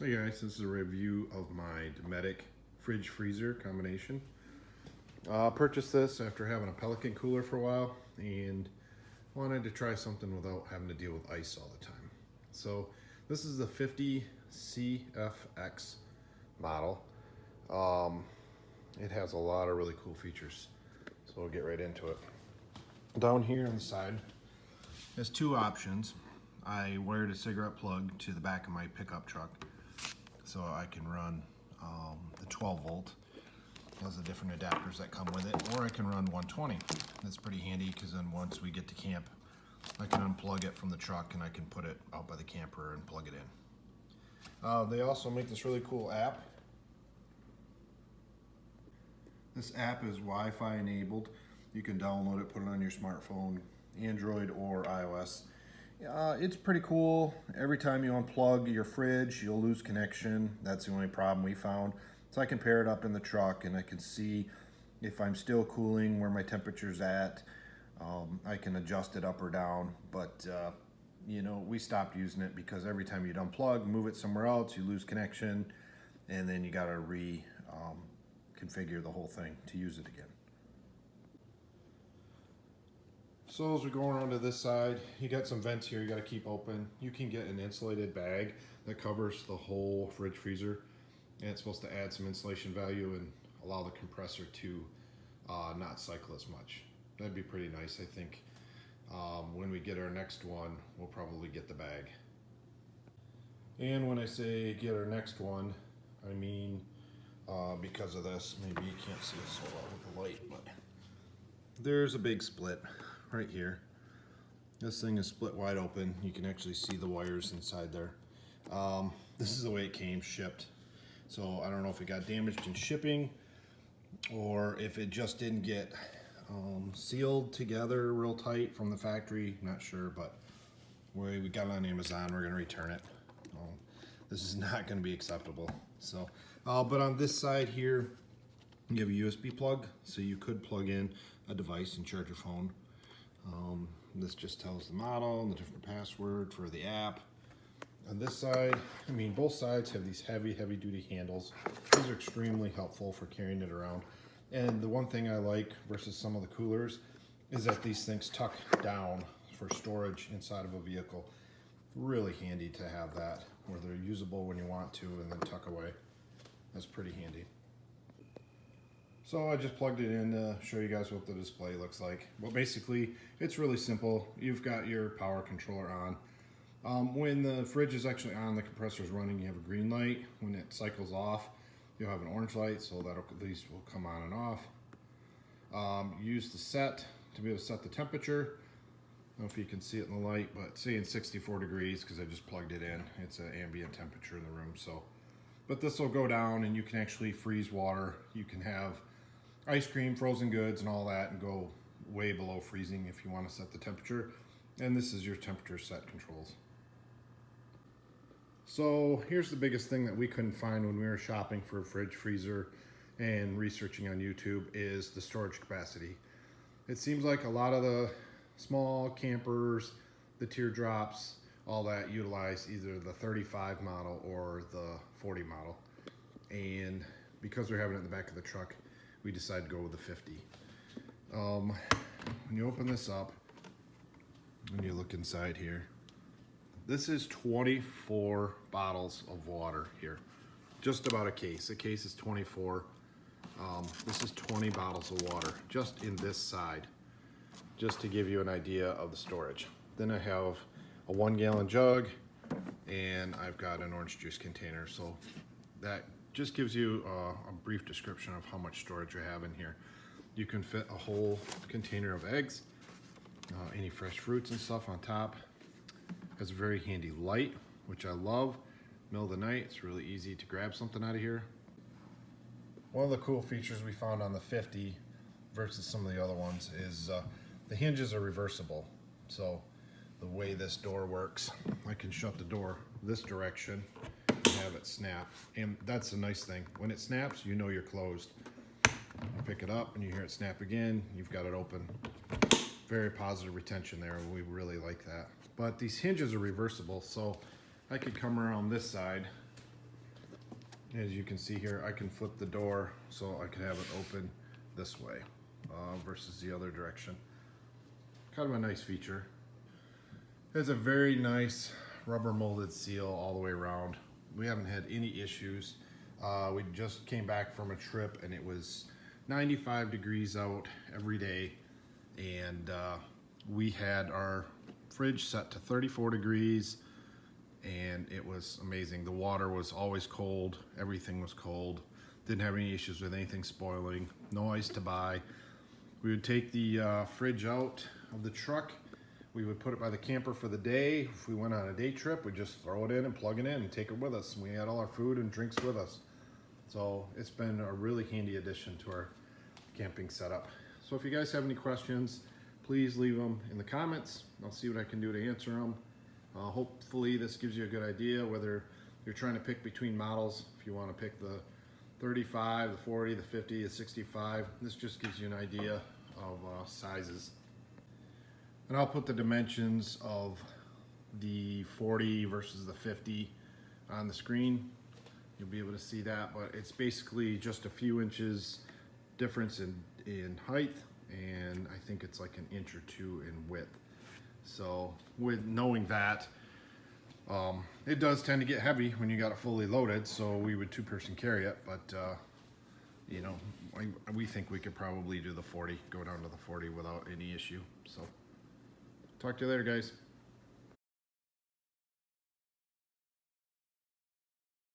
Hey guys, this is a review of my Dometic fridge freezer combination. Purchased this after having a Pelican cooler for a while and wanted to try something without having to deal with ice all the time. So this is the 50 CFX model. It has a lot of really cool features, so we'll get right into it. Down here on the side, there's two options. I wired a cigarette plug to the back of my pickup truck so I can run the 12 volt. Has the different adapters that come with it, or I can run 120. That's pretty handy because then once we get to camp, I can unplug it from the truck and I can put it out by the camper and plug it in. They also make this really cool app. This app is Wi-Fi enabled. You can download it, put it on your smartphone, Android or iOS. It's pretty cool. Every time you unplug your fridge, you'll lose connection. That's the only problem we found. So I can pair it up in the truck and I can see if I'm still cooling, where my temperature's at. I can adjust it up or down, but you know, we stopped using it because every time you'd unplug, move it somewhere else, you lose connection, and then you gotta configure the whole thing to use it again. So as we go around to this side, you got some vents here you got to keep open. You can get an insulated bag that covers the whole fridge freezer, and it's supposed to add some insulation value and allow the compressor to not cycle as much. That'd be pretty nice, I think. When we get our next one, we'll probably get the bag. And when I say get our next one, I mean because of this, maybe you can't see it so well with the light, but there's a big split right here. This thing is split wide open. You can actually see the wires inside there. This is the way it came shipped. So I don't know if it got damaged in shipping or if it just didn't get sealed together real tight from the factory. Not sure, but we got it on Amazon. We're gonna return it. This is not gonna be acceptable. So, but on this side here, you have a USB plug, so you could plug in a device and charge your phone. This just tells the model and the different password for the app. On this side, I mean, both sides have these heavy duty handles. These are extremely helpful for carrying it around. And the one thing I like versus some of the coolers is that these things tuck down for storage inside of a vehicle. Really handy to have that, where they're usable when you want to and then tuck away. That's pretty handy. So I just plugged it in to show you guys what the display looks like. Well, basically, it's really simple. You've got your power controller on. When the fridge is actually on, the compressor is running, you have a green light. When it cycles off, you'll have an orange light, so that at least will come on and off. Use the set to be able to set the temperature. I don't know if you can see it in the light, but it's saying 64 degrees because I just plugged it in. It's an ambient temperature in the room. So, but this will go down and you can actually freeze water. You can have ice cream, frozen goods, and all that, and go way below freezing if you want to set the temperature. And this is your temperature set controls. So here's the biggest thing that we couldn't find when we were shopping for a fridge freezer and researching on YouTube is the storage capacity. It seems like a lot of the small campers, the teardrops, all that utilize either the 35 model or the 40 model. And because we're having it in the back of the truck, we decided to go with the 50. When you open this up and you look inside here, this is 24 bottles of water here. Just about a case. A case is 24. This is 20 bottles of water just in this side, just to give you an idea of the storage. Then I have a 1 gallon jug and I've got an orange juice container. So that just gives you a brief description of how much storage you have in here. You can fit a whole container of eggs, any fresh fruits and stuff on top. Has a very handy light, which I love. Middle of the night, it's really easy to grab something out of here. One of the cool features we found on the 50 versus some of the other ones is the hinges are reversible. So the way this door works, I can shut the door this direction, have it snap, and that's the nice thing. When it snaps, you know you're closed. You pick it up and you hear it snap again, you've got it open. Very positive retention there, we really like that. But these hinges are reversible, so I could come around this side As you can see here, I can flip the door so I can have it open this way versus the other direction. Kind of a nice feature. It has a very nice rubber molded seal all the way around. We haven't had any issues. We just came back from a trip and it was 95 degrees out every day, and we had our fridge set to 34 degrees and it was amazing. The water was always cold, everything was cold, didn't have any issues with anything spoiling, no ice to buy. We would take the fridge out of the truck, we would put it by the camper for the day. If we went on a day trip, we'd just throw it in and plug it in and take it with us. We had all our food and drinks with us. So it's been a really handy addition to our camping setup. So if you guys have any questions, please leave them in the comments. I'll see what I can do to answer them. Hopefully this gives you a good idea whether you're trying to pick between models. If you want to pick the 35, the 40, the 50, the 65, this just gives you an idea of sizes. And I'll put the dimensions of the 40 versus the 50 on the screen. You'll be able to see that, but it's basically just a few inches difference in height, and I think it's like an inch or two in width. So with knowing that, it does tend to get heavy when you got it fully loaded, so we would two-person carry it, but you know, we think we could probably do the 40, go down to the 40 without any issue. So talk to you later, guys.